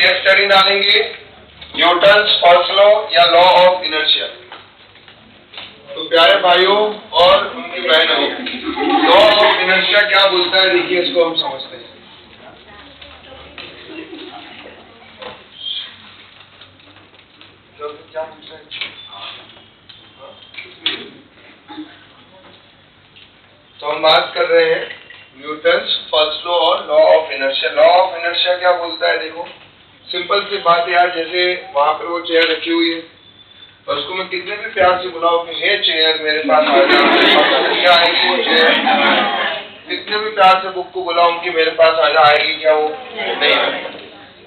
Case study डालेंगे, Newton's first law या law of inertia. तो प्यारे भाइयों और उनकी बहनों, लॉ ऑफ इनर्शिया क्या बोलता है, देखिए इसको हम समझते हैं। क्या पूछता है? तो हम बात कर रहे हैं न्यूटन्स फर्स्ट लॉ और law of inertia. Law of inertia क्या बोलता है, देखो सिंपल सी बात है यार, जैसे वहां पर वो चेयर रखी हुई है और उसको मैं कितने भी प्यार से बुलाऊं कि हे चेयर मेरे पास आ जा, क्या आएगी वो चेयर? कितने भी प्यार से बुक को बुलाऊं कि मेरे पास आ जा, आएगी क्या? वो नहीं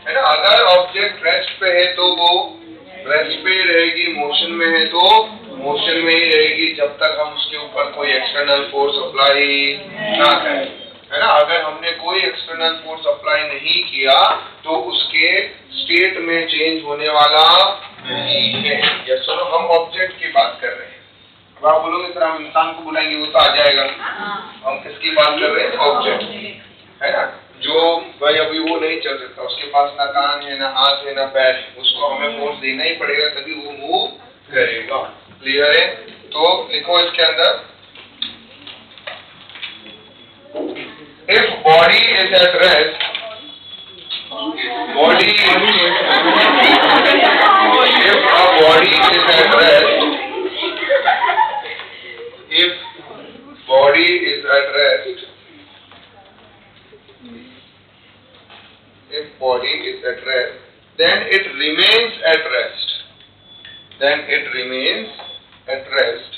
है ना। अगर ऑब्जेक्ट रेस्ट पे है तो वो रेस्ट पे ही रहेगी, मोशन में है तो मोशन में ही रहेगी, जब तक हम उसके ऊपर कोई एक्सटर्नल फोर्स अप्लाई ना करें, है ना। अगर हमने कोई एक्सटर्नल फोर्स अप्लाई नहीं किया तो उसके स्टेट में चेंज होने वाला नहीं है। या सुनो, हम ऑब्जेक्ट की बात कर रहे हैं। अब आप बोलोगे सर हम इंसान को बुलाएंगे वो तो आ जाएगा, हम किसकी बात कर रहे हैं? ऑब्जेक्ट, है ना, जो भाई अभी वो नहीं चल सकता, उसके पास ना कान है ना हाथ है ना पैर है, उसको हमें फोर्स देना ही पड़ेगा तभी वो मूव करेगा। क्लियर है? तो लिखो इसके अंदर, if body is at rest, body if a body is at rest, if body is at rest, if body is at rest, then it remains at rest, then it remains at rest,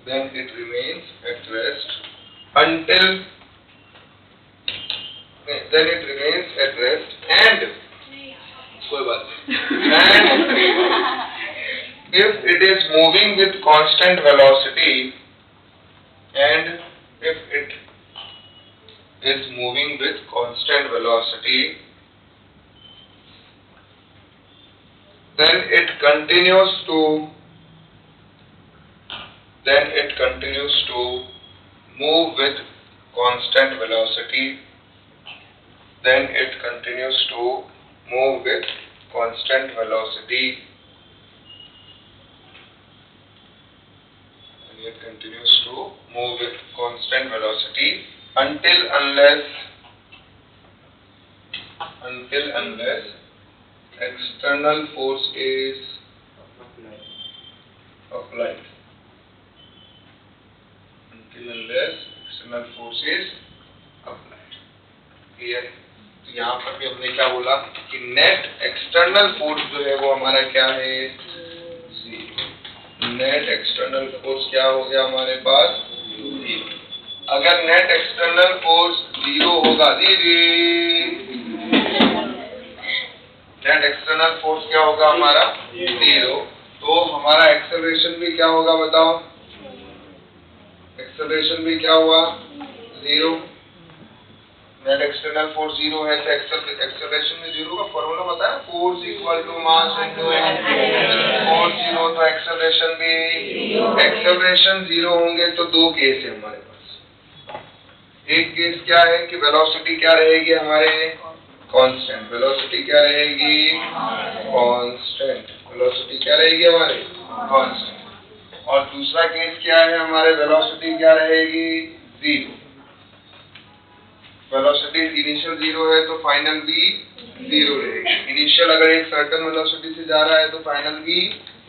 then it remains at rest until, then it remains at rest and कोई बात नहीं, and if it is moving with constant velocity, and if it is moving with constant velocity, then it continues to move with constant velocity, then it continues to move with constant velocity, and it continues to move with constant velocity until unless external force is applied, until unless external force is applied। Clear? तो यहाँ पर भी हमने क्या बोला कि net external force जो है वो हमारा क्या है? नेट एक्सटर्नल फोर्स क्या हो गया हमारे पास? 0। अगर नेट एक्सटर्नल फोर्स 0 होगा, नेट एक्सटर्नल फोर्स क्या होगा हमारा? 0। तो हमारा एक्सेलरेशन भी क्या होगा बताओ? एक्सेलरेशन भी क्या हुआ? 0। नेट एक्सटर्नल फोर्स 0 है तो एक्सेलरेशन में 0 का फॉर्मूला बताया, force equal to mass into force 0, तो एक्सेलरेशन भी, एक्सेलरेशन 0 होंगे तो दो केस है हमारे पास। एक केस क्या है कि वेलोसिटी क्या रहेगी हमारे? कांस्टेंट। वेलोसिटी क्या रहेगी? कांस्टेंट। वेलोसिटी क्या रहेगी हमारे? कांस्टेंट। और दूसरा केस क्या है हमारे? वेलोसिटी क्या रहेगी? 0। वेलोसिटी इनिशियल 0 है तो फाइनल भी 0 रहेगी। इनिशियल अगर एक सर्टेन वेलोसिटी से जा रहा है तो फाइनल भी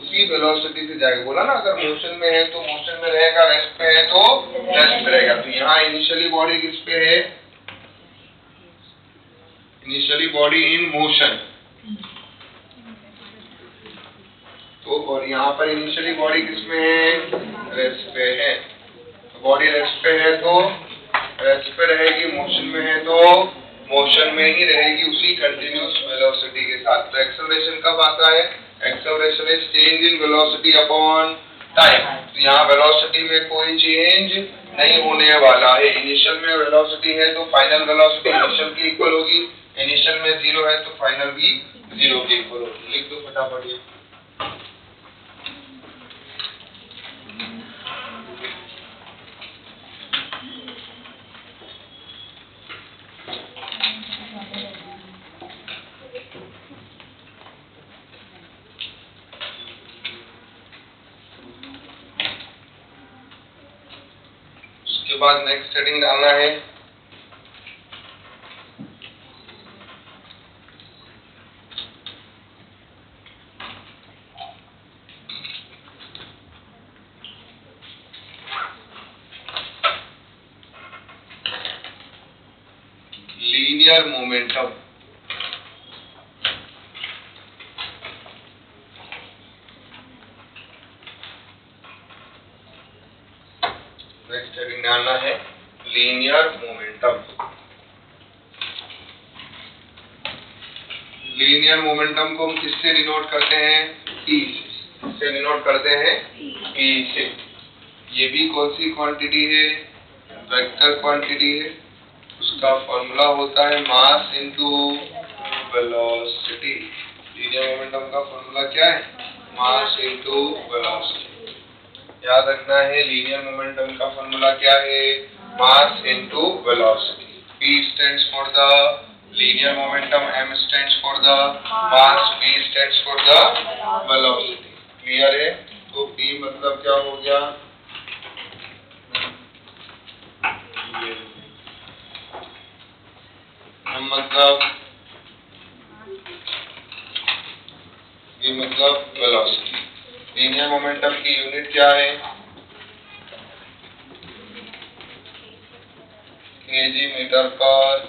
उसी वेलोसिटी से जाएगा। बोला ना, अगर मोशन में है तो मोशन में रहेगा, रेस्ट पे है तो रेस्ट पे रहेगा। तो यहाँ इनिशियली बॉडी किस पे है? इनिशियली बॉडी इन मोशन, तो और यहाँ पर इनिशियली बॉडी किस में है? रेस्ट पे है। तो बॉडी रेस्ट पे है तो रेस्ट पे रहेगी, मोशन में है तो मोशन में ही रहेगी उसी कंटिन्यूअस वेलोसिटी के साथ। तो एक्सेलरेशन कब आता है? Acceleration is change in velocity upon time. तो यहाँ वेलोसिटी में कोई चेंज नहीं होने वाला है। इनिशियल में वेलोसिटी है तो फाइनल वेलोसिटी इनिशियल की इक्वल होगी, इनिशियल में 0 है तो फाइनल भी 0 के इक्वल होगी। लिख दो फटाफट ये। बाद नेक्स्ट हेडिंग डालना है लीनियर मोमेंटम। नेक्स्ट हेडिंग डालना है लीनियर मोमेंटम। लीनियर मोमेंटम को हम किससे डिनोट करते हैं? ई से डिनोट करते हैं, ई से। ये भी कौन सी क्वांटिटी है? वेक्टर क्वांटिटी है। उसका फॉर्मूला होता है mass into velocity. Linear momentum का फॉर्मूला क्या है? Mass into velocity. याद रखना है लीनियर मोमेंटम का फॉर्मूला क्या है? Mass into velocity. P stands for the linear momentum, M stands for the mass, V stands for the velocity. Clear है? तो P मतलब क्या हो गया? M मतलब V मतलब वेलोसिटी। लीनियर मोमेंटम की यूनिट क्या है? केजी मीटर पर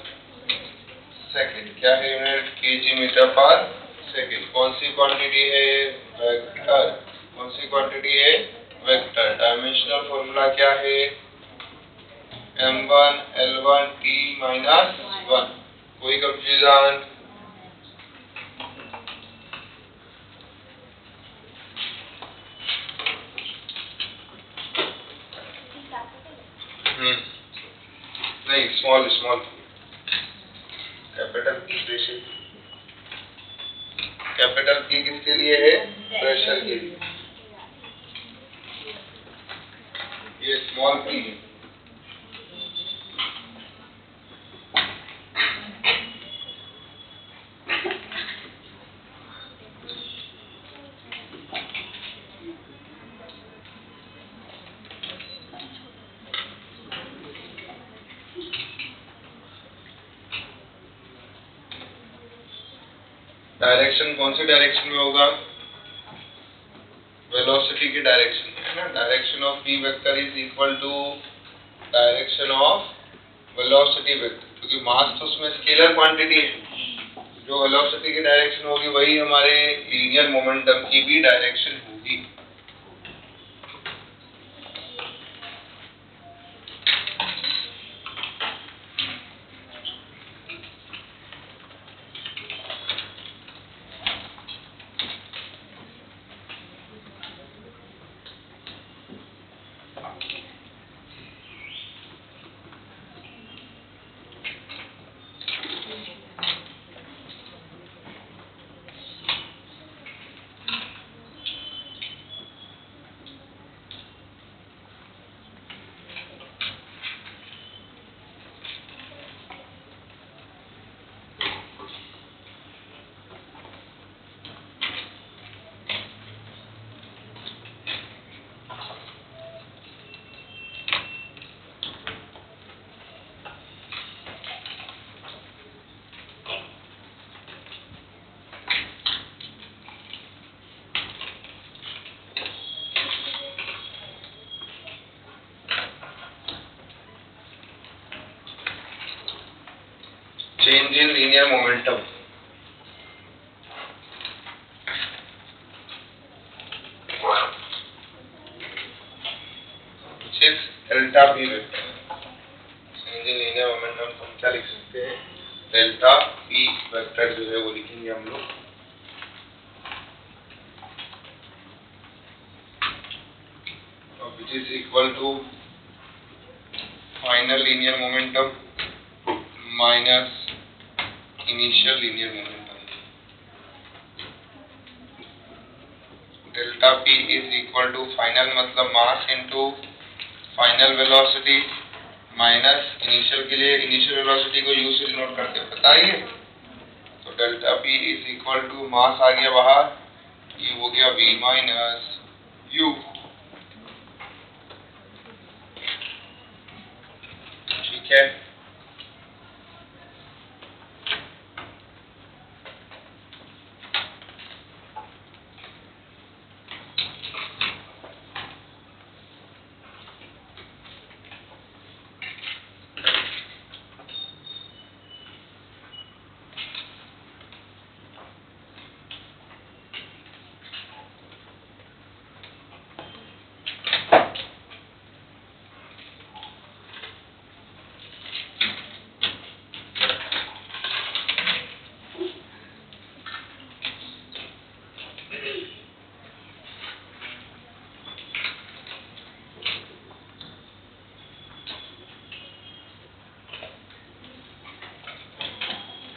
सेकंड। क्या है यूनिट? केजी मीटर पर सेकंड। कौन सी क्वांटिटी है? वेक्टर। कौन सी क्वांटिटी है? वेक्टर। डायमेंशनल फॉर्मूला क्या है? m1 l1 t minus 1। कोई कंफ्यूजन? नहीं, small small. Capital P pressure. Capital P किसके लिए है? प्रेशर के लिए। ये स्मॉल p है। डायरेक्शन कौन सी डायरेक्शन में होगा? वेलोसिटी की डायरेक्शन में है ना। Direction of p vector is equal to direction of velocity vector, क्योंकि मास तो उसमें स्केलर क्वांटिटी है। जो वेलोसिटी की डायरेक्शन होगी वही हमारे लीनियर मोमेंटम की भी डायरेक्शन होगी। Change in linear momentum. Which is delta p vector. Change in linear momentum हम क्या लिख सकते हैं? डेल्टा p वेक्टर जो है वो लिखेंगे हम लोग। Which is equal to final linear momentum minus initial linear momentum. Delta p is equal to final मतलब mass into final velocity minus initial के लिए इनिशियल वेलोसिटी को u से डिनोट करते हैं, पता है। तो delta p is equal to mass आ गया बाहर, ये हो गया v माइनस u। ठीक है।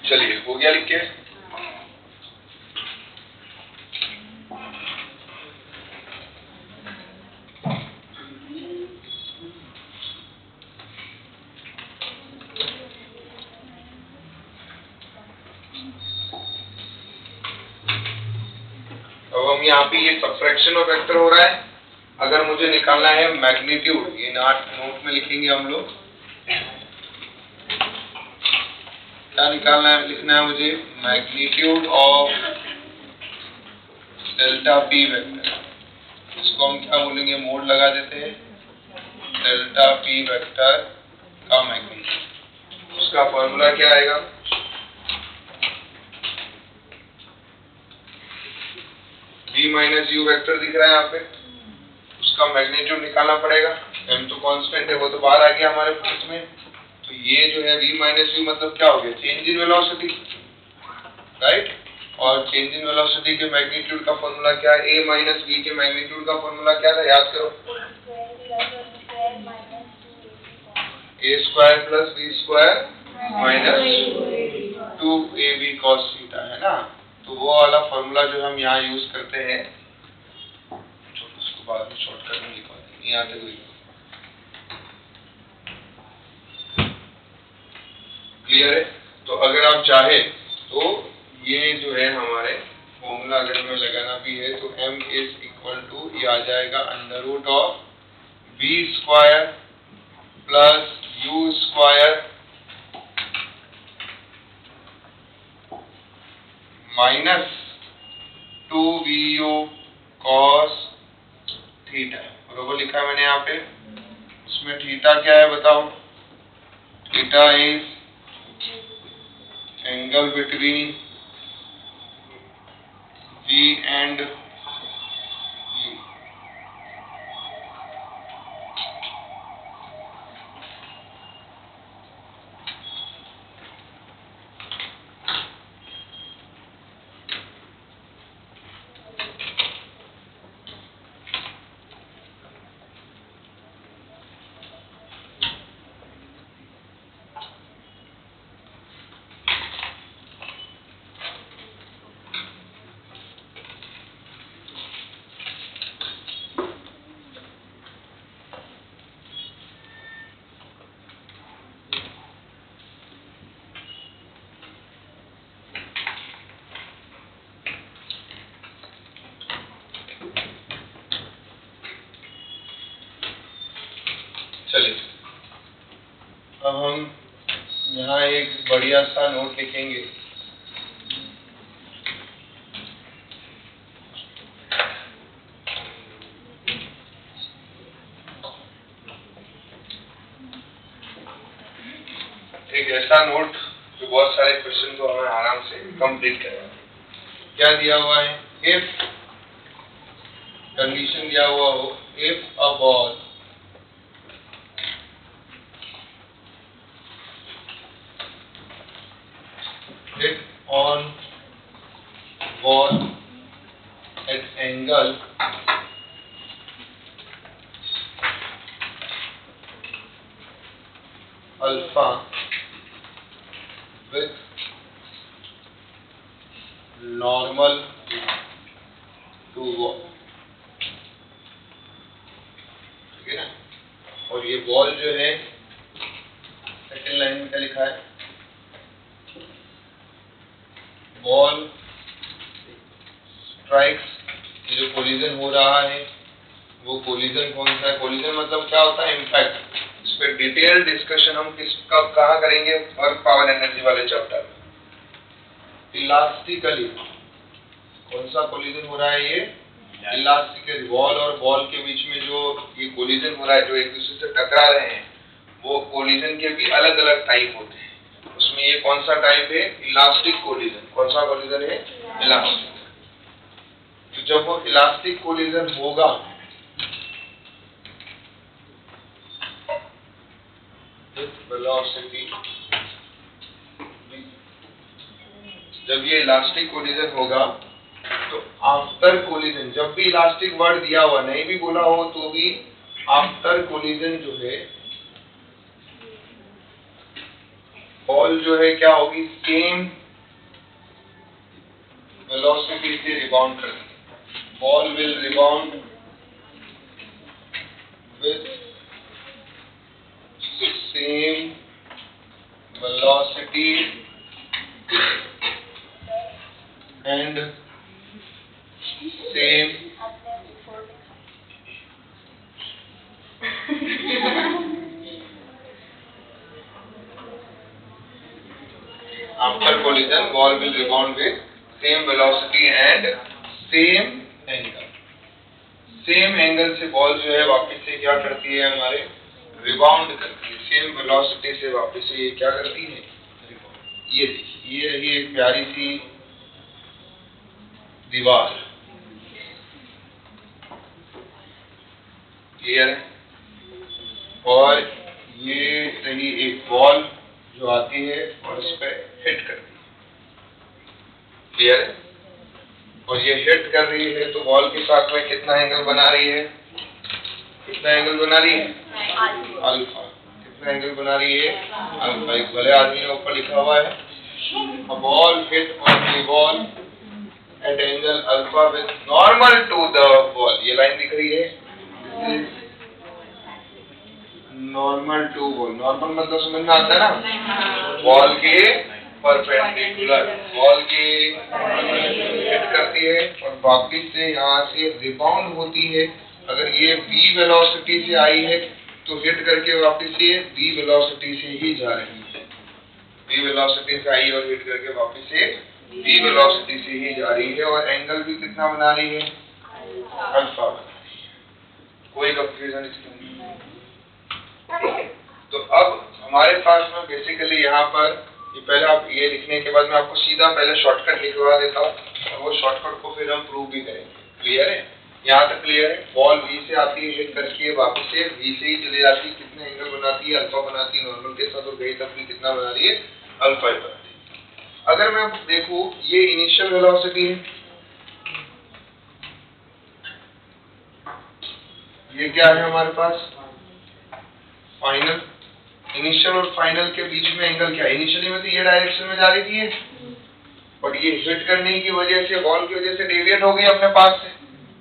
चलिए हो गया लिख के। अब हम यहाँ पे ये सबट्रैक्शन ऑफ वेक्टर हो रहा है। अगर मुझे निकालना है मैग्नीट्यूड, ये नोट में लिखेंगे हम लोग। क्या निकालना है, लिखना है मुझे magnitude of delta P vector. इसको हम क्या बोलेंगे, मोड लगा देते हैं, डेल्टा पी वेक्टर का मैग्नीट्यूड। उसका फॉर्मूला क्या आएगा, v माइनस यू वेक्टर दिख रहा है यहाँ पे, उसका मैग्नीट्यूड निकालना पड़ेगा। m तो कांस्टेंट है, वो तो बाहर आ गया हमारे पास में। तो ये जो है v माइनस यू मतलब क्या हो गया, चेंज इन वेलोसिटी, राइट। और चेंज इन वेलोसिटी के मैग्नीट्यूड का फॉर्मूला क्या है, a माइनस v के मैग्नीट्यूड का फॉर्मूला क्या था, याद करो, a square plus b square minus 2ab cos theta, है ना। तो वो वाला फॉर्मूला जो हम यहाँ यूज करते हैं, उसको बाद में शॉर्टकट में लिखवा देंगे, यहाँ तक लिखो। क्लियर है। तो अगर आप चाहे तो ये जो है हमारे फॉर्मूला अगर हमें लगाना भी है तो m इज इक्वल टू, ये आ जाएगा under root of b square plus u square minus 2vu cos theta. बरोबर लिखा है मैंने यहाँ पे। उसमें थीटा क्या है बताओ, theta is angle between v and u। चलिए अब हम यहाँ एक बढ़िया सा नोट लिखेंगे। एक ऐसा नोट जो बहुत सारे क्वेश्चन को हमें आराम से कंप्लीट करेगा। क्या दिया हुआ है, इफ कंडीशन दिया हुआ हो, if a ball hit on wall at angle alpha with normal to wall, ठीक है ना। और ये बॉल जो है सेकेंड लाइन में क्या लिखा है, बॉल स्ट्राइक्स, ये जो कोलिजन हो रहा है वो कोलिजन कौन सा है, कोलिजन मतलब क्या होता है, इम्पैक्ट। इस पे डिटेल डिस्कशन हम कब कहाँ करेंगे, वर्क पावर एनर्जी वाले चैप्टर में। इलास्टिकली कौन सा कोलिजन हो रहा है, ये इलास्टिकली बॉल और बॉल के बीच में जो ये कोलिजन हो रहा है, जो एक दूसरे से टकरा रहे हैं, वो कोलिजन के भी अलग अलग टाइप होते हैं। उसमें ये कौन सा टाइप है, इलास्टिक कोलिजन। कौन सा कोलिजन है, इलास्टिक। तो जब वो इलास्टिक कोलिजन होगा वेलोसिटी, जब ये इलास्टिक कोलिजन होगा तो आफ्टर कोलिजन, जब भी इलास्टिक वर्ड दिया हुआ नहीं भी बोला हो तो भी आफ्टर कोलिजन जो है बॉल जो है क्या होगी, सेम वेलोसिटी से रिबाउंड करेगी। Ball will rebound with same velocity and same after collision ball will rebound with same velocity and same angle। Same angle से बॉल जो है वापस से क्या करती है, हमारे रिबाउंड करती है। सेम वेलोसिटी से वापस से ये क्या करती है, ये देखिए, ये रही एक प्यारी सी दीवार, क्लियर है, और ये रही एक बॉल जो आती है और उस पर हिट करती है, क्लियर है। और ये हिट कर रही है तो बॉल के साथ में कितना एंगल बना रही है, कितना एंगल बना रही है, अल्फा। कितना एंगल बना रही है, अल्फा। एक भले आदमी ने ऊपर लिखा हुआ है, a ball hit on the wall at angle alpha with normal to the wall। ये लाइन दिख रही है, नॉर्मल टू वॉल। नॉर्मल मतलब समझ में आता है ना, वॉल के परपेंडिकुलर, वॉल के हिट करती है और वापिस से यहाँ से रिबाउंड होती है। अगर ये v वेलोसिटी से आई है तो हिट करके वापिस से v वेलोसिटी से ही जा रही है। v वेलोसिटी से आई और हिट करके वापिस से v वेलोसिटी से ही जा रही है, और एंगल भी कितना बना रही है, अल्फा बना रही है। कोई कंफ्यूजन इसमें नहीं। तो अब हमारे पास में बेसिकली यहाँ पर ये पहले आप ये लिखने के बाद मैं आपको सीधा पहले शॉर्टकट लिखवा देता हूँ और वो शॉर्टकट को फिर हम प्रूव भी करेंगे। क्लियर है, यहाँ तक क्लियर है। बॉल v से आती है, हिट करके वापस से v से ही चले जाती है, कितने एंगल बनाती है, अल्फा बनाती है नॉर्मल के साथ, और गई तब भी कितना बना रही है, अल्फा ही बनाती है। अगर मैं देखूं ये इनिशियल वेलोसिटी है, ये क्या है हमारे पास, फाइनल। इनिशियल और फाइनल के बीच में एंगल क्या है, इनिशियली में तो ये डायरेक्शन में जा रही थी और ये हिट करने की वजह से, बॉल की वजह से डेविएट हो गई अपने पास से।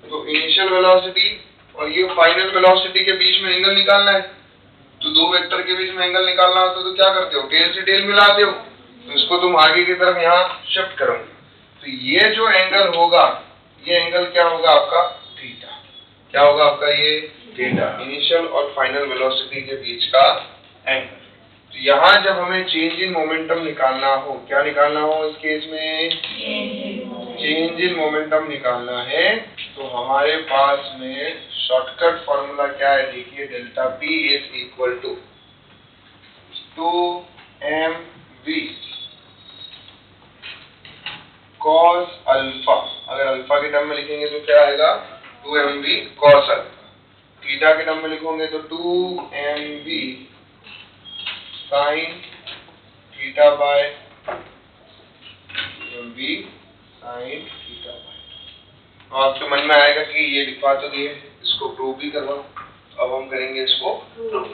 तो इनिशियल वेलोसिटी और ये फाइनल वेलोसिटी के बीच में एंगल निकालना है। तो दो वेक्टर के बीच में एंगल निकालना होता तो क्या करते हो, टेल से टेल मिलाते हो, तो इसको तुम आगे की तरफ यहाँ शिफ्ट करोगे। तो ये जो एंगल होगा, ये एंगल क्या होगा आपका, थीटा। क्या होगा आपका ये थीटा, इनिशियल और फाइनल वेलोसिटी के बीच का एंगल। तो यहाँ जब हमें चेंज इन मोमेंटम निकालना हो, क्या निकालना हो इस केस में, चेंज इन मोमेंटम निकालना है, तो हमारे पास में शॉर्टकट फॉर्मूला क्या है, देखिए, delta P is equal to 2mv cos alpha. अगर अल्फा के टर्म में लिखेंगे तो क्या आएगा, 2mv cos अल्फा। थीटा के टर्म में लिखोगे तो 2mv sin theta by mv sin theta by. तो आपके मन में आएगा कि ये लिखवा तो दिए, इसको प्रूव भी करवाओ। अब हम करेंगे इसको प्रूव,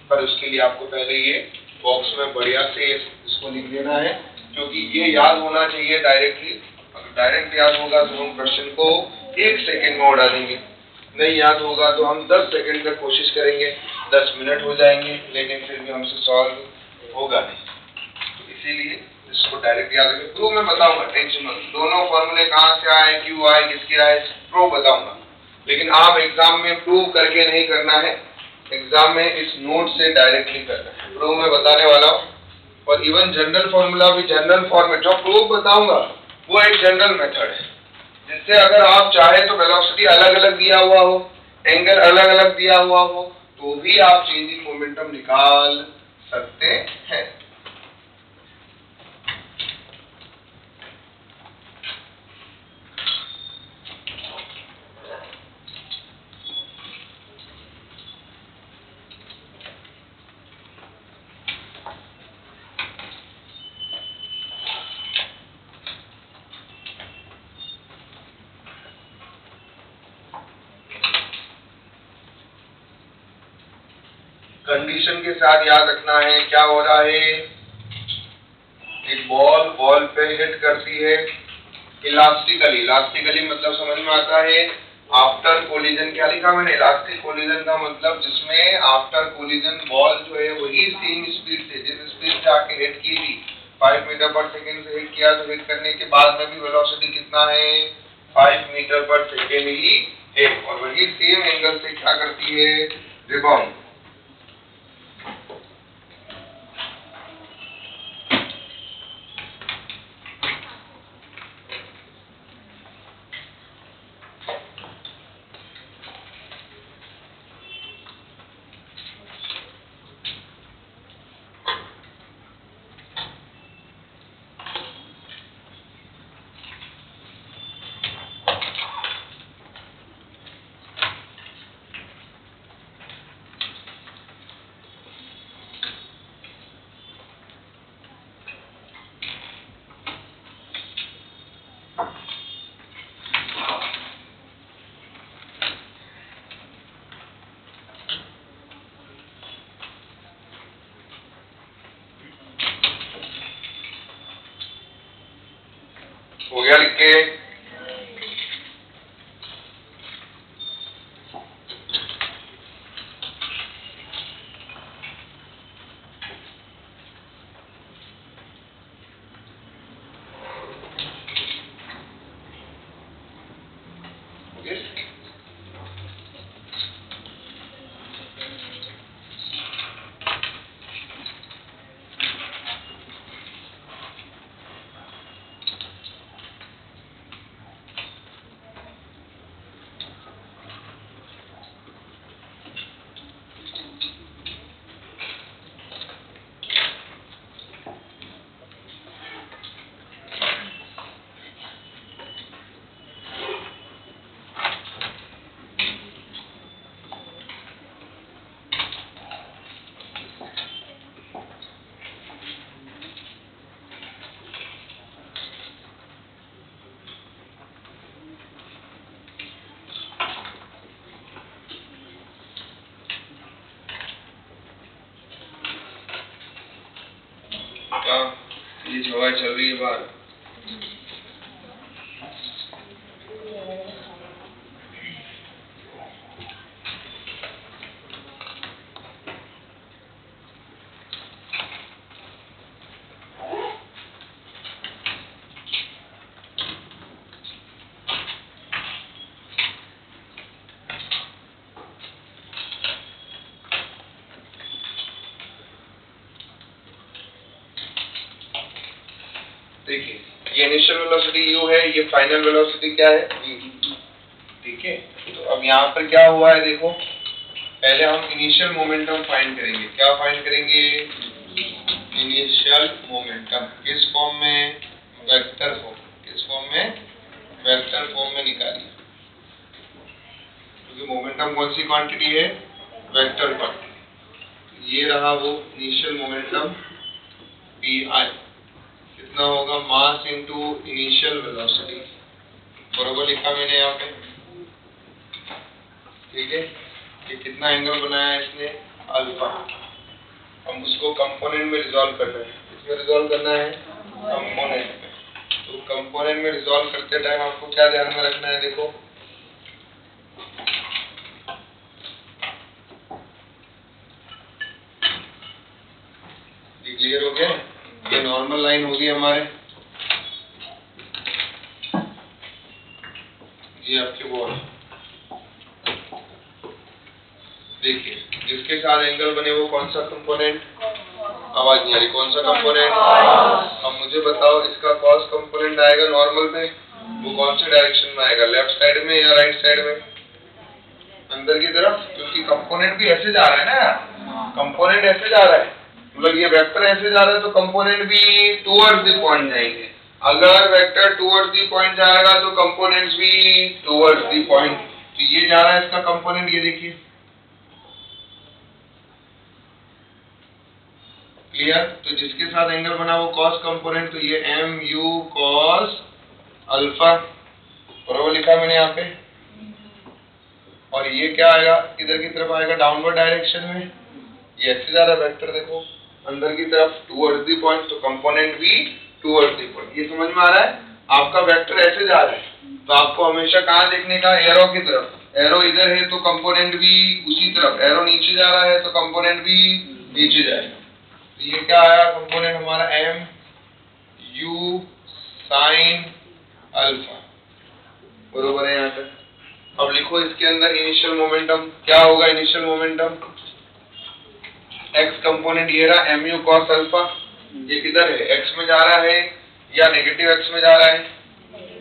पर उसके लिए आपको पहले ये बॉक्स में बढ़िया से इसको लिख देना है, क्योंकि ये याद होना चाहिए डायरेक्टली। अगर डायरेक्ट याद होगा तो हम क्वेश्चन को 1 सेकंड में उड़ा देंगे, नहीं याद होगा तो हम 10 सेकंड तक कोशिश करेंगे, 10 मिनट हो जाएंगे, लेकिन फिर भी हमसे सॉल्व होगा नहीं। तो इसीलिए इसको डायरेक्ट याद रखें। प्रूव में बताऊंगा, टेंशन मत, दोनों फॉर्मूले कहाँ से आए, क्यों आए, किसके आए, प्रूव बताऊंगा। लेकिन आप एग्जाम में प्रूव करके नहीं करना है, एग्जाम में इस नोट से डायरेक्टली करना है, प्रूफ में बताने वाला हूँ। और इवन जनरल फॉर्मूला भी, जनरल फॉर्मेट जो प्रूफ बताऊंगा वो एक जनरल मेथड है, जिससे अगर आप चाहे तो वेलोसिटी अलग अलग दिया हुआ हो, एंगल अलग अलग दिया हुआ हो, तो भी आप चेंजिंग मोमेंटम निकाल सकते हैं। कंडीशन के साथ याद रखना है क्या हो रहा है। एक बॉल पे हिट करती है इलास्टिकली, इलास्टिकली मतलब समझ में आता है आफ्टर कोलिजन। क्या लिखा मैंने, इलास्टिक कोलिजन का मतलब जिसमें आफ्टर कोलिजन बॉल जो है वही सेम स्पीड से, जिस स्पीड से आके हिट की थी 5 मीटर पर सेकेंड से हिट किया, तो हिट करने के बाद में भी वेलोसिटी कितना है 5 मीटर पर सेकेंड ही है, और वही सेम एंगल से क्या करती है रिबाउंड। हो गया लिख के। ये हवा चल रही है बाहर। देखिए ये इनिशियल वेलोसिटी u है, ये फाइनल वेलोसिटी क्या है v, ठीक है। तो अब यहाँ पर क्या हुआ है देखो, पहले हम इनिशियल मोमेंटम फाइंड करेंगे। क्या फाइंड करेंगे, इनिशियल मोमेंटम किस फॉर्म में, वेक्टर फॉर्म। किस फॉर्म में, वेक्टर फॉर्म में निकालिए, क्योंकि मोमेंटम कौन सी क्वांटिटी है, वेक्टर क्वांटिटी। ये रहा वो इनिशियल मोमेंटम pi, कितना होगा मास इनटू इनिशियल वेलोसिटी, बरोबर लिखा मैंने यहाँ पे, ठीक है। ये कितना एंगल बनाया है इसने, अल्फा। हम उसको कंपोनेंट में रिजॉल्व करना है, इसमें रिजॉल्व करना है कंपोनेंट में। तो कंपोनेंट में रिजॉल्व करते टाइम आपको क्या ध्यान में रखना है, देखो ये क्लियर हो गया। ये नॉर्मल लाइन होगी हमारे, ये आपकी बॉल। देखिए जिसके साथ एंगल बने वो कौन सा कंपोनेंट, आवाज नहीं आ रही, कौन सा कंपोनेंट। अब मुझे बताओ इसका कॉस कंपोनेंट आएगा नॉर्मल में, वो कौन से डायरेक्शन में आएगा, लेफ्ट साइड में या राइट साइड में, अंदर की तरफ, क्योंकि कंपोनेंट भी ऐसे जा रहा है ना, कंपोनेंट ऐसे जा रहा है, मतलब ये वेक्टर ऐसे जा रहा है तो कंपोनेंट भी टुवर्ड्स द पॉइंट जाएंगे। अगर वेक्टर टुवर्ड्स द पॉइंट जाएगा तो कंपोनेंट्स भी टुवर्ड्स द पॉइंट। तो ये जा रहा है इसका कंपोनेंट, ये देखिए क्लियर। तो जिसके साथ एंगल बना वो कॉस कंपोनेंट, तो ये एम यू कॉस अल्फा, बराबर लिखा मैंने यहाँ पे। और ये क्या आएगा, किधर की तरफ आएगा, डाउनवर्ड डायरेक्शन में, ये ऐसे जा रहा है वेक्टर देखो अंदर की तरफ टुवर्ड्स द पॉइंट, तो कंपोनेंट भी टुवर्ड्स द पॉइंट। ये समझ में आ रहा है, आपका वेक्टर ऐसे जा रहा है तो आपको हमेशा कहाँ देखने का, एरो की तरफ। एरो इधर है तो कंपोनेंट भी उसी तरफ, एरो नीचे जा रहा है तो कंपोनेंट भी नीचे जाएगा। तो ये क्या आया कंपोनेंट हमारा, एम यू साइन अल्फा, बरोबर है यहाँ तक। अब लिखो इसके अंदर इनिशियल मोमेंटम क्या होगा, इनिशियल मोमेंटम एक्स कंपोनेंट ये रहा एम यू कॉस अल्फा, ये किधर है, एक्स में जा रहा है या नेगेटिव एक्स में जा रहा है,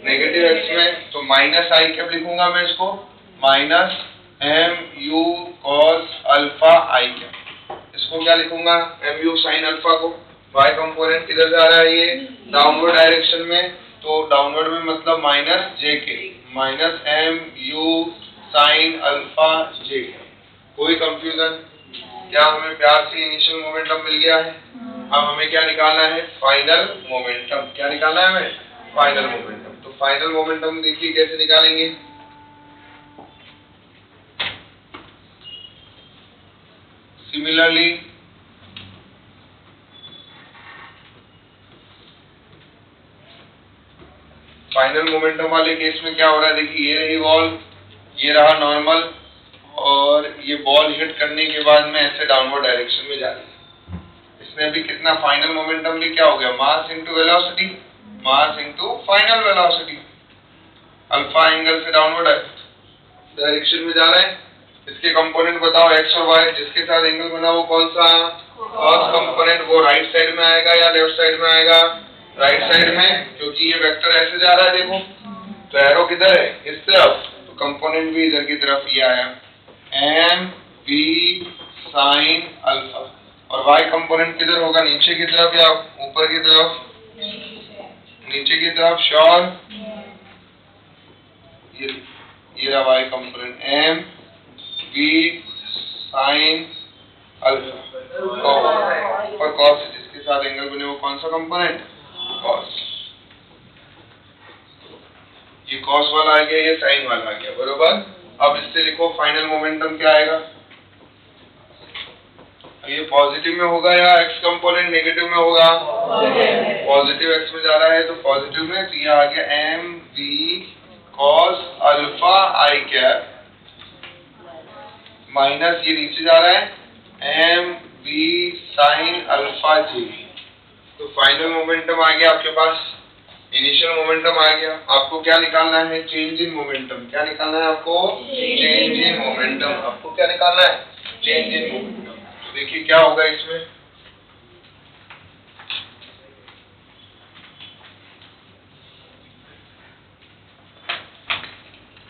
नेगेटिव एक्स में, तो माइनस आई कैप लिखूंगा मैं इसको, minus M you cos alpha I cap. इसको क्या लिखूंगा, एम यू साइन अल्फा को। वाई कंपोनेंट किधर जा रहा है, ये डाउनवर्ड डायरेक्शन में, तो डाउनवर्ड में मतलब माइनस जे के, minus M you sine alpha j के। कोई कंफ्यूजन, क्या हमें प्यार से इनिशियल मोमेंटम मिल गया है। अब हमें क्या निकालना है, फाइनल मोमेंटम। क्या निकालना है हमें, फाइनल मोमेंटम। तो फाइनल मोमेंटम देखिए कैसे निकालेंगे, सिमिलरली फाइनल मोमेंटम वाले केस में क्या हो रहा है, देखिए ये रही बॉल, ये रहा नॉर्मल, और ये बॉल हिट करने के बाद में ऐसे डाउनवर्ड डायरेक्शन में जा रही है। इसने अभी कितना फाइनल मोमेंटम भी क्या हो गया, mass into velocity, mass into final velocity. Alpha angle से डाउनवर्ड डायरेक्शन में जा रहा है। इसके कंपोनेंट बताओ एक्स और वाई, जिसके साथ एंगल बना वो कौन सा, कॉस कंपोनेंट, वो राइट साइड में आएगा या लेफ्ट साइड में आएगा, राइट साइड में, क्योंकि ये वेक्टर ऐसे जा रहा है देखो, तो एरो किधर है, इस तरफ, तो कंपोनेंट भी इधर की तरफ ये आया एम बी साइन अल्फा। और वाई कंपोनेंट किधर होगा, नीचे की तरफ या ऊपर की तरफ, नीचे की तरफ, श्योर। ये रहा y component m b sine alpha, और कॉस, जिसके साथ एंगल बने वो कौन सा कंपोनेंट, कॉस। ये कॉस वाला आ गया, ये साइन वाला आ गया, बरोबर। अब इससे लिखो फाइनल मोमेंटम क्या आएगा, ये पॉजिटिव में होगा या एक्स कंपोनेंट नेगेटिव में होगा, पॉजिटिव एक्स में जा रहा है तो पॉजिटिव में, तो ये आ गया एम बी कॉस अल्फा आई कैप, माइनस ये नीचे जा रहा है एम बी साइन अल्फा जी। तो फाइनल मोमेंटम आ गया आपके पास, इनिशियल मोमेंटम आ गया। आपको क्या निकालना है, चेंज इन मोमेंटम। क्या निकालना है आपको, चेंज इन मोमेंटम। आपको क्या निकालना है, चेंज इन मोमेंटम। तो देखिए क्या होगा इसमें,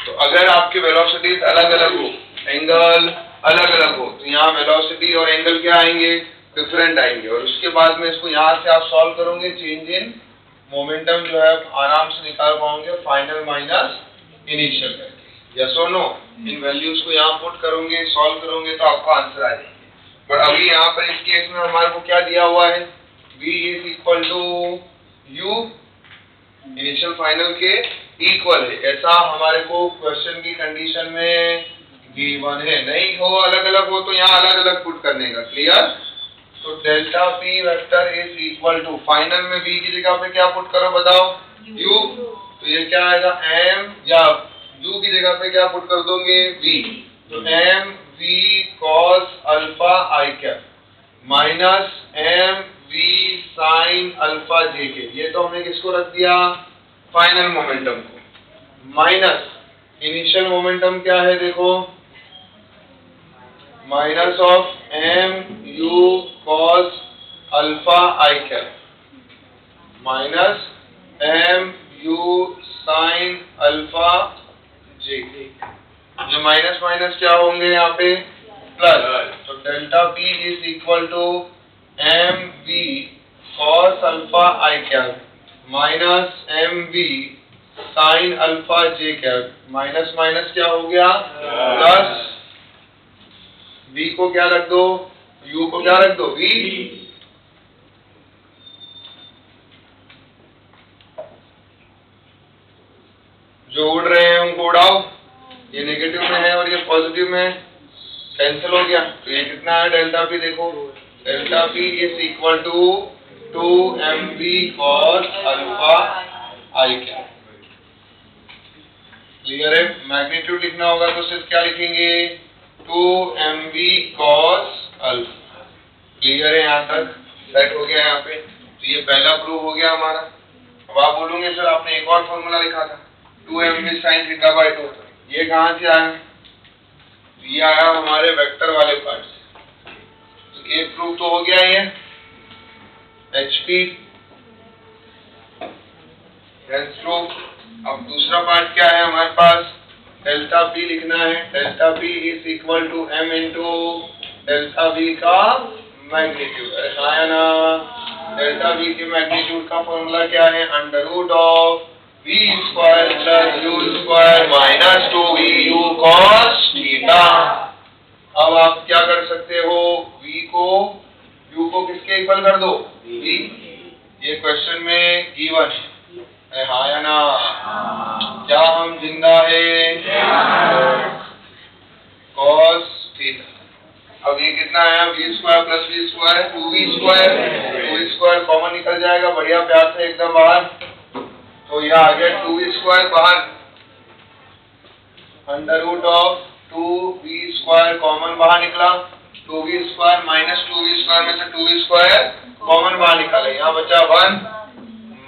तो अगर आपके वेलोसिटीज अलग अलग हो, एंगल अलग अलग हो, तो यहाँ वेलोसिटी और एंगल क्या आएंगे, डिफरेंट आएंगे। और उसके बाद में इसको यहाँ से आप सॉल्व करोगे, चेंज इन मोमेंटम जो है आराम से निकाल पाओगे फाइनल माइनस इनिशियल करके, यस और नो। इन वैल्यूज को यहाँ पुट करोगे, सॉल्व करोगे तो आपका आंसर आ जाएगा। पर अभी यहाँ पर इस केस में हमारे को क्या दिया हुआ है, v is equal to u, initial final के इक्वल है, ऐसा हमारे को क्वेश्चन की कंडीशन में गिवन है। नहीं हो अलग अलग हो तो यहाँ अलग अलग पुट करने का, क्लियर। तो delta p vector is equal to, final में v की जगह पे क्या पुट करो बताओ, u, तो ये क्या आएगा m, या u की जगह पे क्या पुट कर दोगे, v, तो m v cos alpha i cap minus m v sin alpha j के। ये तो हमने किसको रख दिया, फाइनल मोमेंटम को, माइनस इनिशियल मोमेंटम क्या है देखो, minus of M you cos alpha I cap minus M you sine alpha J. ये माइनस माइनस क्या होंगे यहाँ पे प्लस, तो delta P is equal to M V cos alpha I cap minus M V sine alpha J cap. Minus minus क्या हो गया plus, v को क्या रख दो, u को क्या रख दो v, जो उड़ रहे हैं उनको उड़ाओ, ये नेगेटिव में है और ये पॉजिटिव में कैंसिल हो गया, तो ये कितना है डेल्टा पी, देखो delta P is equal to 2mv cos alpha I cap. Clear है? मैग्नीट्यूड लिखना होगा तो सिर्फ क्या लिखेंगे 2mv cos अल्फा। क्लियर है? यहाँ तक सेट हो गया यहाँ पे, तो ये पहला प्रूफ हो गया हमारा। अब आप बोलोगे सर आपने एक और फॉर्मूला लिखा था 2mv sin थीटा बाई 2, ये कहाँ से आया? ये आया हमारे वेक्टर वाले पार्ट से, तो एक प्रूफ तो हो गया ये HP प्रूफ। अब दूसरा पार्ट क्या है हमारे पास, डेल्टा P लिखना है, delta P is equal to m into delta V का मैग्नीट्यूड, आया ना? डेल्टा V के मैग्नीट्यूड का फॉर्मूला क्या है, under root of v square plus u square minus 2vu cos theta. अब आप क्या कर सकते हो, v को u को किसके इक्वल कर दो, v, ये क्वेश्चन में गिवन है, हाँ या ना? क्या हम जिंदा है? cos theta. अब ये कितना आया, v square plus v square 2v square, 2v square common निकल जाएगा बढ़िया प्यार से एकदम बाहर, तो यह आ गया 2v स्क्वायर बाहर, under root of 2v square common बाहर निकला, 2v square minus 2v square में से 2v स्क्वायर कॉमन बाहर निकाले, यहाँ बचा 1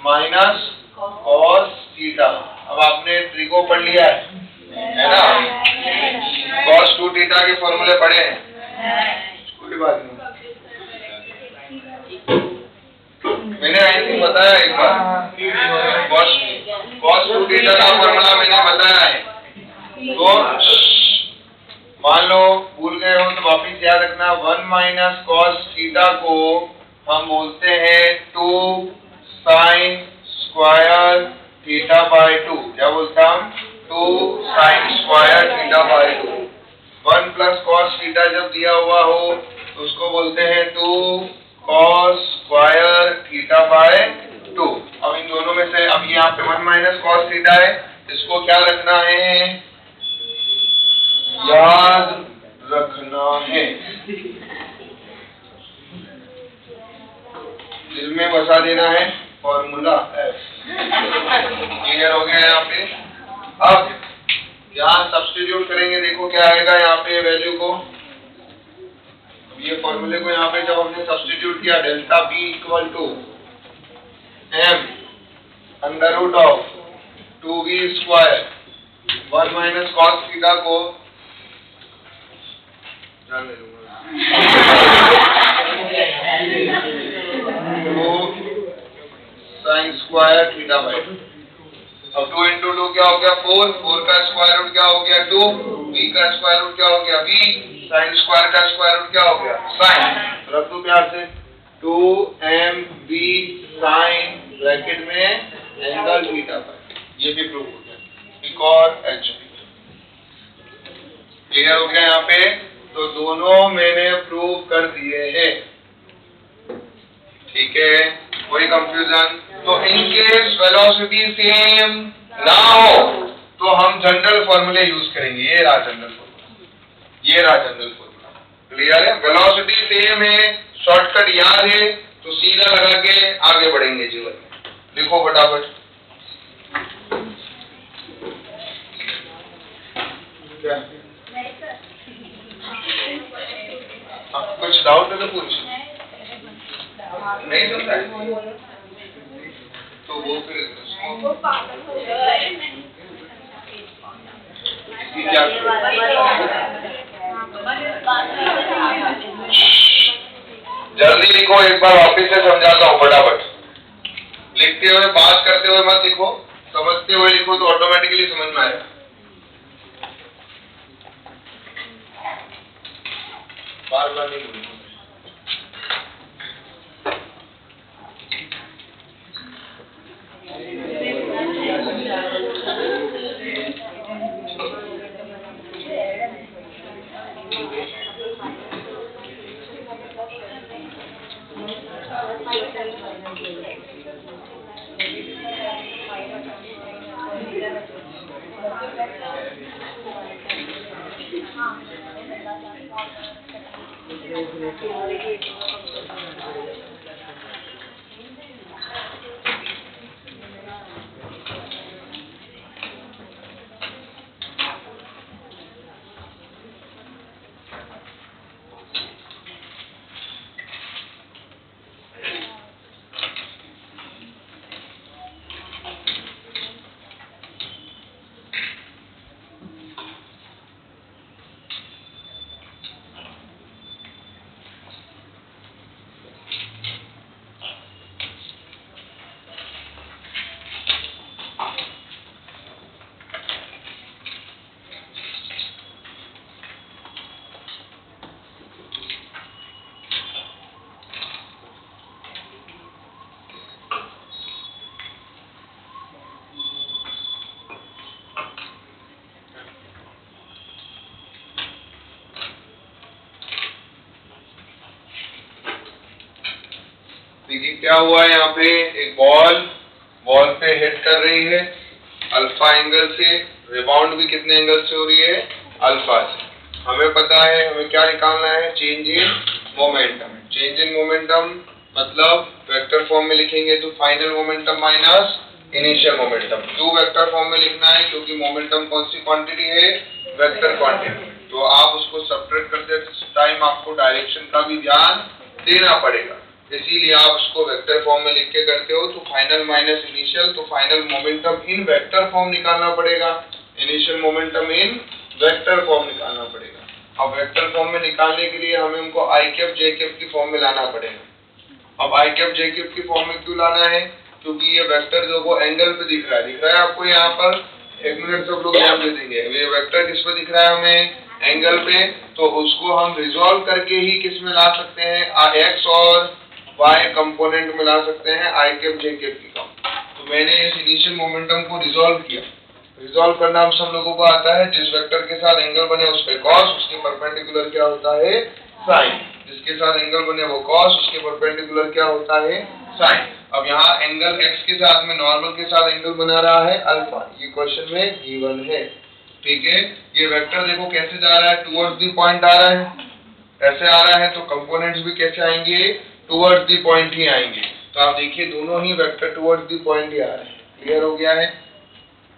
माइनस cos थीटा। अब आपने ट्रिको पढ़ लिया है ना? cos 2 थीटा के फॉर्मूले पढ़े हैं, कोई बात नहीं, मैंने आई थिंक बताया एक बार, cos 2 थीटा का फॉर्मूला मैंने बताया है, तो मान लो भूल गए हो तो वापिस याद रखना, 1 माइनस cos थीटा को हम बोलते हैं 2 साइन स्क्वायर थीटा बाई 2, क्या बोलता हम, 2 sine square theta by 2। 1 plus cos theta जब दिया हुआ हो तो उसको बोलते हैं 2 cos स्क्वायर थीटा बाई 2। अब इन दोनों में से, अब यहाँ पे 1 माइनस cos थीटा है, इसको क्या रखना है, याद रखना है, दिल में बसा देना है फॉर्मूला F। क्लियर हो गया यहाँ पे? अब यहाँ सब्स्टिट्यूट करेंगे, देखो क्या आएगा यहाँ पे वैल्यू को, ये फॉर्मूले को यहाँ पे जब हमने सब्स्टिट्यूट किया, delta P equal to m under root of 2v square 1 minus cos theta को जाने दूंगा, साइन स्क्वायर थीटा बाई 2। अब 2 इंटू 2 क्या हो गया 4, 4 का स्क्वायर रूट क्या हो गया 2, v का स्क्वायर रूट क्या हो गया v, साइन स्क्वायर का स्क्वायर रूट क्या हो गया साइन, रख दो प्यार से 2mv साइन ब्रैकेट में एंगल थीटा बाई, ये भी प्रूव हो गया, एक और HP। क्लियर हो गया यहाँ पे? तो दोनों मैंने प्रूव कर दिए हैं, ठीक है, कोई कंफ्यूजन? तो इनकेस वेलोसिटी सेम ना हो तो हम जनरल फॉर्मूले यूज करेंगे, ये रहा जनरल फॉर्मूला, ये रहा जनरल फॉर्मूला। क्लियर है? वेलोसिटी सेम है, शॉर्टकट याद है, तो सीधा लगा के आगे बढ़ेंगे जीवन में। लिखो फटाफट, क्या कुछ डाउट है तो पूछ, नहीं सुनता है तो वो फिर इसकी क्या जल्दी लिखो, एक बार वापस से समझाता हूँ फटाफट। लिखते हुए बात करते हुए मत लिखो, समझते हुए लिखो तो ऑटोमेटिकली समझ में आएगा। बार बार नहीं बोलना। देखिए क्या हुआ है, यहाँ पे एक बॉल पे हिट कर रही है अल्फा एंगल से, रिबाउंड भी कितने एंगल से हो रही है, अल्फा से। हमें पता है हमें क्या निकालना है, change in momentum. Change in momentum मतलब वेक्टर फॉर्म में लिखेंगे तो final momentum minus initial momentum. क्यों वेक्टर फॉर्म में लिखना है, क्योंकि मोमेंटम कौन सी क्वांटिटी है, वेक्टर क्वांटिटी। तो आप उसको सब्ट्रैक्ट करते टाइम आपको डायरेक्शन का भी ध्यान देना पड़ेगा, इसीलिए आप उसको वेक्टर फॉर्म में लिख के करते हो। तो फाइनल माइनस इनिशियल, तो फाइनल मोमेंटम इन वेक्टर फॉर्म निकालना पड़ेगा, इनिशियल मोमेंटम इन वेक्टर फॉर्म निकालना पड़ेगा। अब वेक्टर फॉर्म में निकालने के लिए हमें उनको आई कैप जे कैप की फॉर्म में लाना पड़ेगा। अब आई कैप जे कैप की फॉर्म में क्यों लाना है, क्योंकि ये वेक्टर जो वो एंगल पे दिख रहा है आपको यहाँ पर। एक मिनट सब लोग ध्यान दे देंगे, ये वेक्टर किस पे दिख रहा है हमें, एंगल पे। तो उसको हम रिजॉल्व करके ही किस में ला सकते हैं, एक्स और वाई कंपोनेंट में ला सकते हैं आई कैप जे कैप की फॉर्म। तो मैंने इस इनिशियल मोमेंटम को रिजॉल्व किया। रिजॉल्व करना हम सब लोगों को आता है, जिस वेक्टर के साथ एंगल बने उस पे कॉस, उसके परपेंडिकुलर क्या होता है, साइन। जिसके साथ एंगल बने वो कॉस, उसके परपेंडिकुलर क्या होता है, साइन। अब यहाँ एंगल एक्स के साथ में नॉर्मल के साथ एंगल बना रहा है अल्फा, ये क्वेश्चन में गिवन है। ठीक है, ये वेक्टर देखो कैसे जा रहा है, टुवर्ड्स द पॉइंट आ रहा है, ऐसे आ रहा है। तो कंपोनेंट्स भी कैसे आएंगे, टुवर्ड्स द पॉइंट ही आएंगे। तो आप देखिए दोनों ही वेक्टर टुवर्ड्स द पॉइंट ही आ रहे हैं। क्लियर हो गया है,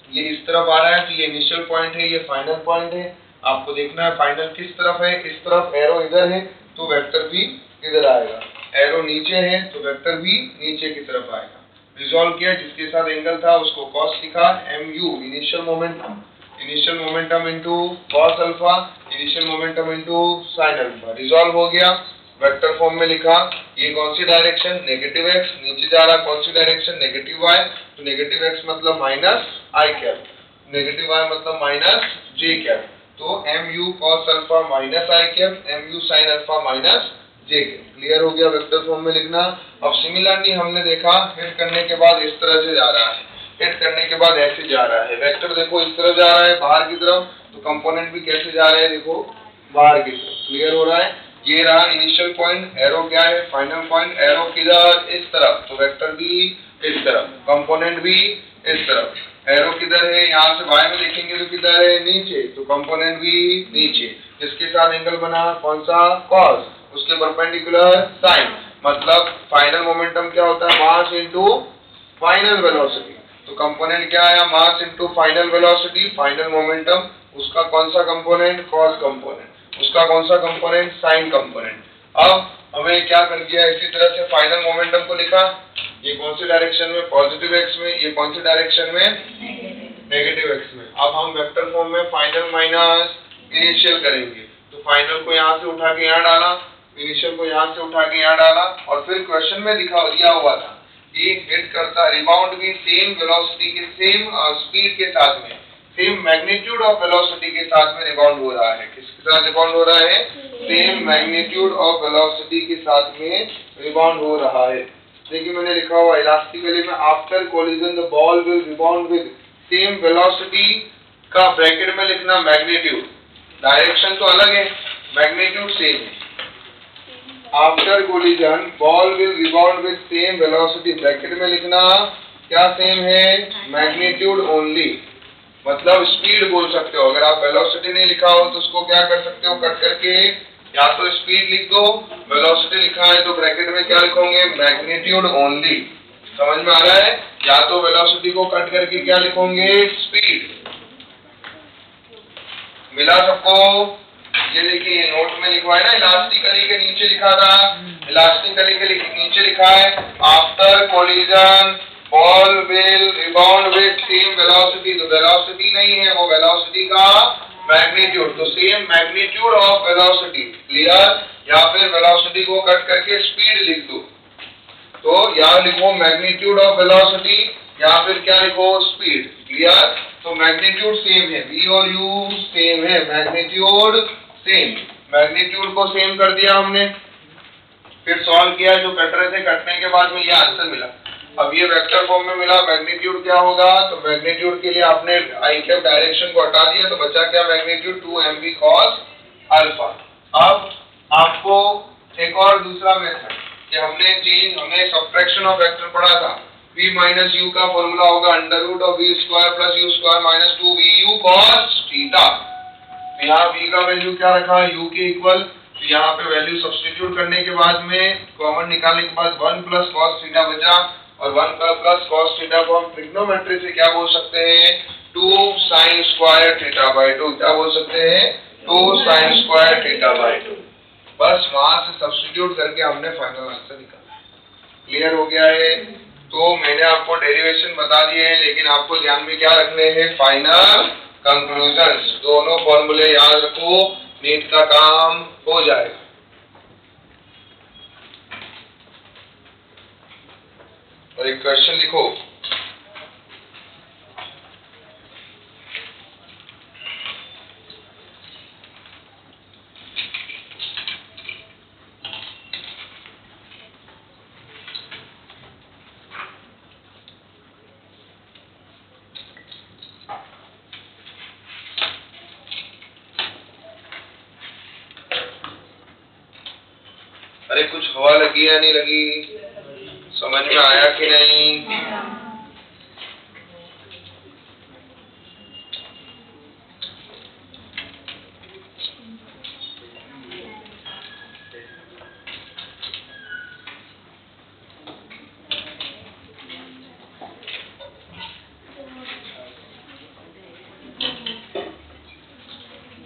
ये इस तरफ आ रहा है तो ये इनिशियल पॉइंट है, ये फाइनल पॉइंट है। आपको देखना है फाइनल किस तरफ है, इस तरफ एरो इधर है तो वेक्टर भी इधर आएगा, एरो नीचे है तो वेक्टर भी नीचे की तरफ आएगा। रिजॉल्व किया, जिसके साथ एंगल था उसको कॉस लिखा, mu initial momentum into cos alpha, initial momentum into sine alpha. Resolve हो गया, वेक्टर फॉर्म में लिखा। ये कौन सी डायरेक्शन, नेगेटिव एक्स, नीचे जा रहा कौन सी डायरेक्शन, नेगेटिव वाई। तो नेगेटिव एक्स मतलब minus i cap, negative y मतलब माइनस जे कैप। तो mu cos alpha minus i cap, mu sin alpha minus j cap. Clear हो गया वेक्टर फॉर्म में लिखना। अब सिमिलरली हमने देखा हिट करने के बाद इस तरह से जा रहा है, हिट करने के बाद ऐसे जा रहा है। वेक्टर देखो इस तरह जा रहा है बाहर की तरफ, तो कंपोनेंट भी कैसे जा रहे हैं, देखो बाहर की तरफ। क्लियर हो रहा है, ये रहा इनिशियल पॉइंट, एरो क्या है, फाइनल पॉइंट। एरो किधर, इस तरफ, तो वेक्टर भी इस तरफ, कंपोनेंट भी इस तरफ। एरो किधर है, यहाँ से वाई में देखेंगे तो किधर है, नीचे, तो कंपोनेंट भी नीचे। जिसके साथ एंगल बना कौन सा, कॉस, उसके परपेंडिकुलर साइन। मतलब फाइनल मोमेंटम क्या होता है, मास इनटू फाइनल वेलोसिटी। तो कंपोनेंट क्या आया, mass into final velocity. Final momentum उसका कौन सा कंपोनेंट, कॉस कंपोनेंट, उसका कौन सा कंपोनेंट, साइन कंपोनेंट। अब हमें क्या कर दिया, इसी तरह से फाइनल मोमेंटम को लिखा, ये कौन सी डायरेक्शन में, पॉजिटिव एक्स में, ये कौन सी डायरेक्शन में, नेगेटिव एक्स में। अब हम वेक्टर फॉर्म में फाइनल माइनस इनिशियल करेंगे, तो फाइनल को यहाँ से उठा के यहाँ डाला, इनिशियल को यहाँ से उठा के यहाँ डाला, और फिर क्वेश्चन में दिया हुआ था कि हिट करता रिबाउंड भी सेम वेलोसिटी के सेम स्पीड के साथ में, सेम मैग्नीट्यूड ऑफ वेलोसिटी के साथ में रिबाउंड हो रहा है। किसके साथ रिबाउंड हो रहा है? सेम मैग्नीट्यूड ऑफ वेलोसिटी के साथ में रिबाउंड हो रहा है। देखिए मैंने लिखा हुआ इलास्टिकली में after collision the ball will rebound with same velocity का ब्रैकेट में लिखना मैग्नीट्यूड, डायरेक्शन तो अलग है, मैग्नीट्यूड सेम है। After collision ball will rebound with same velocity, bracket में लिखना क्या सेम है? मैग्नीट्यूड ओनली, मतलब स्पीड बोल सकते हो। अगर आप वेलोसिटी नहीं लिखा हो तो उसको क्या कर सकते हो, कट करके या तो स्पीड लिख दो, वेलोसिटी लिखा है तो ब्रैकेट में क्या लिखोगे? Magnitude only. समझ में आ रहा है? या तो वेलोसिटी को कट करके क्या लिखोगे? स्पीड। मिला सबको? ये देखिए ये नोट में लिखवा है ना, इलास्टिकली के नीचे लिखा था, इलास्टिकली के नीचे लिखा है after collision ball will rebound with same velocity. तो वेलोसिटी नहीं है, वो वेलोसिटी का मैग्नीट्यूड, तो same magnitude of velocity. Clear? या फिर वेलोसिटी को कट करके स्पीड लिख दो, तो यहाँ लिखो मैग्नीट्यूड ऑफ वेलोसिटी या फिर क्या लिखो? स्पीड। क्लियर? तो मैग्नीट्यूड सेम है, V और U सेम है, मैग्नीट्यूड सेम, मैग्नीट्यूड को सेम कर दिया हमने। फिर सॉल्व किया, जो कट रहे थे कटने के बाद में ये आंसर मिला। अब ये वेक्टर फॉर्म में मिला, मैग्नीट्यूड क्या होगा? तो मैग्नीट्यूड के लिए आपने आई कैप डायरेक्शन को हटा दिया तो बचा क्या? Magnitude 2mv cos alpha. अब आपको एक और दूसरा मेथड कि हमने सब्ट्रैक्शन ऑफ वेक्टर पढ़ा था, v माइनस u का फॉर्मूला होगा under root of v square plus u square minus 2vu cos theta. यहाँ v का वैल्यू क्या रखा? u के इक्वल, तो यहाँ पे वैल्यू सब्स्टिट्यूट करने के बाद में कॉमन निकालने के बाद 1 प्लस cos थीटा बचा, और 1 प्लस cos थीटा को हम ट्रिग्नोमेट्री से क्या बोल सकते हैं? 2 sin स्क्वायर थीटा बाय 2। क्या बोल सकते हैं? 2 sin स्क्वायर थीटा बाय 2। बस वहां से सब्स्टिट्यूट करके हमने फाइनल आंसर निकाला। क्लियर हो गया है? तो मैंने आपको डेरिवेशन बता दिए हैं, लेकिन आपको ध्यान में क्या रखने हैं? Final conclusions. दोनों फॉर्मूले याद रखो, नीट का काम हो जाएगा। और एक क्वेश्चन लिखो, अरे कुछ हवा लगी या नहीं लगी? समझ में आया कि नहीं?